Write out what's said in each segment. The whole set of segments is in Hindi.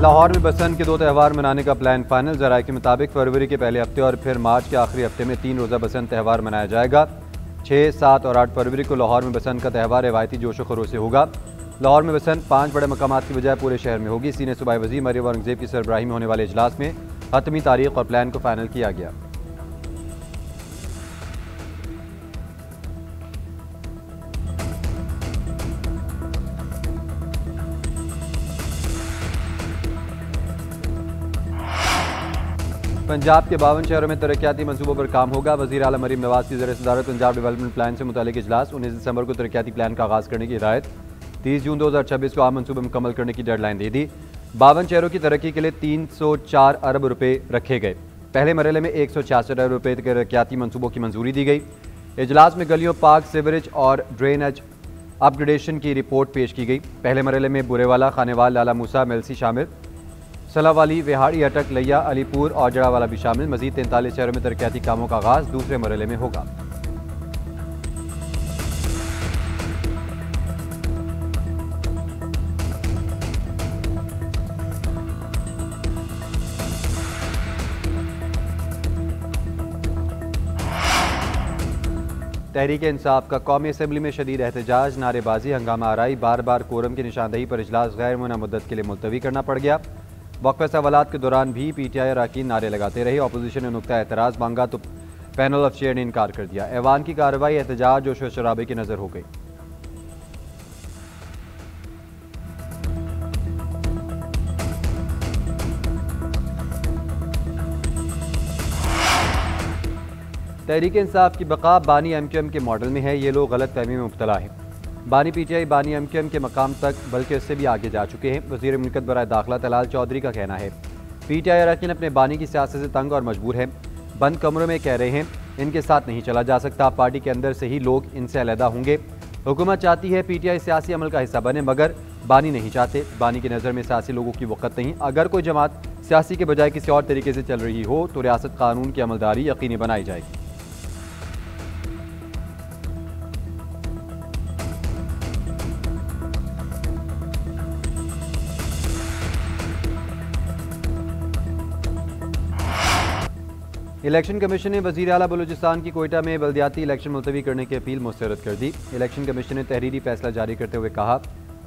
लाहौर में बसंत के 2 त्यौहार मनाने का प्लान फाइनल। ज़राए के मुताबिक फरवरी के पहले हफ्ते और फिर मार्च के आखिरी हफ्ते में 3 रोज़ा बसंत त्यौहार मनाया जाएगा। 6, 7 और 8 फरवरी को लाहौर में बसंत का त्यौहार रवायती जोश व खरोश से होगा। लाहौर में बसंत 5 बड़े मकामात की बजाय पूरे शहर में होगी। सीनियर सूबाई वज़ीर मरियम औरंगज़ेब की सरबराही में होने वाले इजलास में हतमी तारीख और प्लान को फाइनल किया गया। पंजाब के 52 शहरों में तरक्याती मंसूबों पर काम होगा। वज़ीर आला मरीम नवाज की ज़रिए सदारत पंजाब डेवलपमेंट प्लान से मुतालिक इजलास। 19 दिसंबर को तरक्याती प्लान का आगाज़ करने की हिदायत। 30 जून 2026 को आम मंसूबे मुकम्मल करने की डेडलाइन दे दी। 52 शहरों की तरक्की के लिए 304 अरब रुपए रखे गए। पहले मरहले में 166 अरब रुपए के तरक्याती मंसूबों की मंजूरी दी गई। इजलास में गलियों, पार्क, सीवरेज और ड्रेनेज अपग्रेडेशन की रिपोर्ट पेश की गई। पहले मरहले में बुरेवाला, खानेवाल, लाला मूसा, मेलसी शामिल। सलावाली, विहाड़ी, अटक, लिया, अलीपुर और जड़ावाला भी शामिल। मजीद 43 शहरों में तरक्याती कामों का आगाज दूसरे मरहले में होगा। तहरीक इंसाफ का कौमी असम्बली में शदीद एहतजाज, नारेबाजी, हंगामा आराई। बार बार कोरम की निशानदही पर इजलास गैर मुना मुद्दत के लिए मुलतवी करना पड़ गया। वक्फे सवालात के दौरान भी PTI अरकान नारे लगाते रहे। अपोजिशन ने नुक्ता एतराज़ मांगा तो पैनल ऑफ चेयर ने इनकार कर दिया। ऐवान की कार्रवाई एहतजाज और शराबे की नजर हो गई। तहरीक इंसाफ की बका बानी MQM के मॉडल में है। ये लोग गलत फहमी में मुब्तला है। बानी PTI बानी MQM के मकाम तक बल्कि उससे भी आगे जा चुके हैं। वज़ीर मुमलिकत बराए दाखिला तलाल चौधरी का कहना है PTI अरकान अपने बानी की सियासत से तंग और मजबूर है। बंद कमरों में कह रहे हैं इनके साथ नहीं चला जा सकता। पार्टी के अंदर से ही लोग इनसे अलहदा होंगे। हुकूमत चाहती है PTI सियासी अमल का हिस्सा बने, मगर बानी नहीं चाहते। बानी की नज़र में सियासी लोगों की वक़्त नहीं। अगर कोई जमात सियासी के बजाय किसी और तरीके से चल रही हो तो रियासत कानून की अमलदारी यकीनी बनाई जाएगी। इलेक्शन कमीशन ने वज़ीर आला बलूचिस्तान की कोयटा में बल्दियाती इलेक्शन मुलतवी करने की अपील मुस्तरद कर दी। इलेक्शन कमीशन ने तहरीरी फैसला जारी करते हुए कहा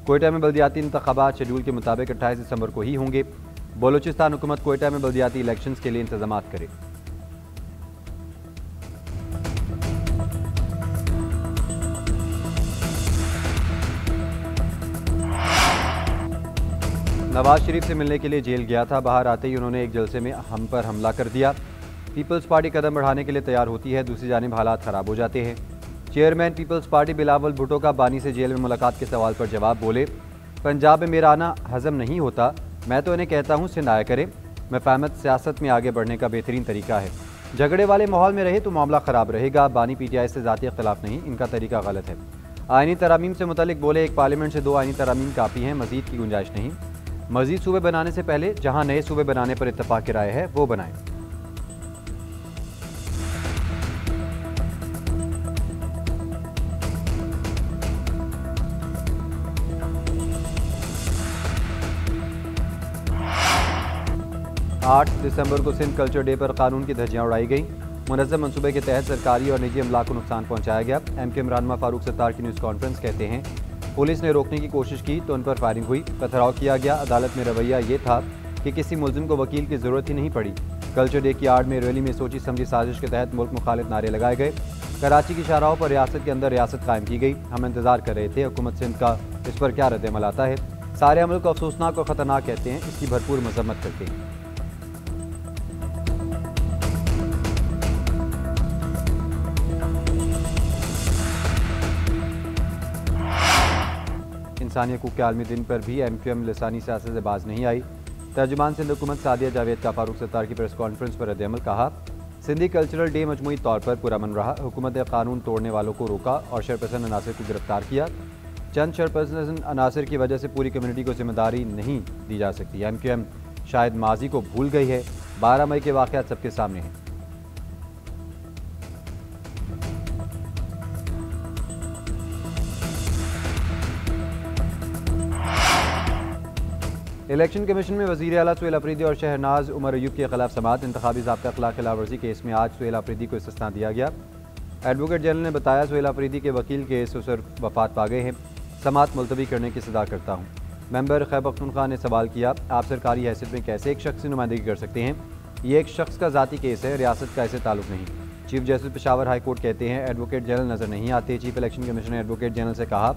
कोयटा में बल्दियाती इंतखाबात शेड्यूल के मुताबिक 28 दिसंबर को ही होंगे। बलूचिस्तान हुकूमत कोयटा में बल्दियाती इलेक्शन के लिए इंतजाम करे। नवाज शरीफ से मिलने के लिए जेल गया था। बाहर आते ही उन्होंने एक जलसे में हम पर हमला कर दिया। पीपल्स पार्टी कदम बढ़ाने के लिए तैयार होती है, दूसरी जानिब हालात ख़राब हो जाते हैं। Chairman peoples party Bilawal Bhutto का बानी से जेल में मुलाकात के सवाल पर जवाब बोले पंजाब में मेरा आना हजम नहीं होता। मैं तो इन्हें कहता हूँ सिंध आया करें। मैं फहमत सियासत में आगे बढ़ने का बेहतरीन तरीका है। झगड़े वाले माहौल में रहे तो मामला ख़राब रहेगा। बानी PTI से ज़ाती इख्तलाफ नहीं, इनका तरीका गलत है। आइनी तरामीम से मुतलिक बोले एक पार्लियामेंट से 2 आइनी तरामीम काफ़ी हैं, मज़ीद की गुंजाइश नहीं। मज़ीद सूबे बनाने से पहले जहाँ नए सूबे बनाने पर इत्तफाक की राय है वो बनाएं। आठ दिसंबर को सिंध कल्चर डे पर कानून की धज्जियां उड़ाई गई। मुनज़्ज़म मनसूबे के तहत सरकारी और निजी अमलाक को नुकसान पहुंचाया गया। MQM रहनुमा फारूक सत्तार की न्यूज़ कॉन्फ्रेंस कहते हैं पुलिस ने रोकने की कोशिश की तो उन पर फायरिंग हुई, पथराव किया गया। अदालत में रवैया ये था कि किसी मुलजिम को वकील की ज़रूरत ही नहीं पड़ी। कल्चर डे की आड़ में रैली में सोची समझी साजिश के तहत मुल्क मुखालिफ नारे लगाए गए। कराची की शाहराहों पर रियासत के अंदर रियासत कायम की गई। हम इंतजार कर रहे थे हुकूमत सिंध का इस पर क्या रद्द-ए-अमल आता है। सारे अमल को अफसोसनाक और ख़तरनाक कहते हैं, इसकी भरपूर मजम्मत करते हैं। इंसानी हकूक़ के आलमी दिन पर भी MQM लिसानी सियासत से बाज नहीं आई। तर्जुमान सिंध हुकूमत सादिया जावेद का फारूक सत्तार की प्रेस कॉन्फ्रेंस पर रद्द-ए-अमल कहा सिंधी कल्चरल डे मजमूई तौर पर पुरअमन रहा। हुकूमत ने कानून तोड़ने वालों को रोका और शरपसंद अनासर को गिरफ्तार किया। चंद शरपसंद अनासर की वजह से पूरी कम्युनिटी को जिम्मेदारी नहीं दी जा सकती। MQM शायद माजी को भूल गई है। 12 मई के वाक़यात सबके सामने हैं। इलेक्शन कमीशन में वज़ीर आला सुहेल अफरीदी और शहनाज उमर अयूब के खिलाफ समाअत। इंतखाबी ज़ाब्ता खिलाफ खिलाफवर्जी केस में आज सुहेल अफरीदी को इस्तिस्ना दिया गया। एडवोकेट जनरल ने बताया, सुहेल अफरीदी के वकील के ससुर वफात पा गए हैं, समाअत मुलतवी करने की सदा करता हूँ। मेंबर खैबर पख्तूनख्वा ने सवाल किया, आप सरकारी हैसियत में कैसे एक शख्स की नुमाइंदगी कर सकते हैं? ये एक शख्स का ज़ाती केस है, रियासत का ऐसे ताल्लुक नहीं। Chief justice Peshawar high court कहते हैं एडवोकेट जनरल नज़र नहीं आते। चीफ इलेक्शन कमीशन ने एडवोकेट जनरल से कहा,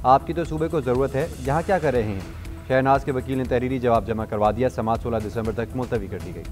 आपकी तो सूबे को ज़रूरत है, यहाँ क्या कर रहे हैं? शहनाज के वकील ने तहरीरी जवाब जमा करवा दिया। समाअत 16 दिसंबर तक मुलतवी कर दी गई।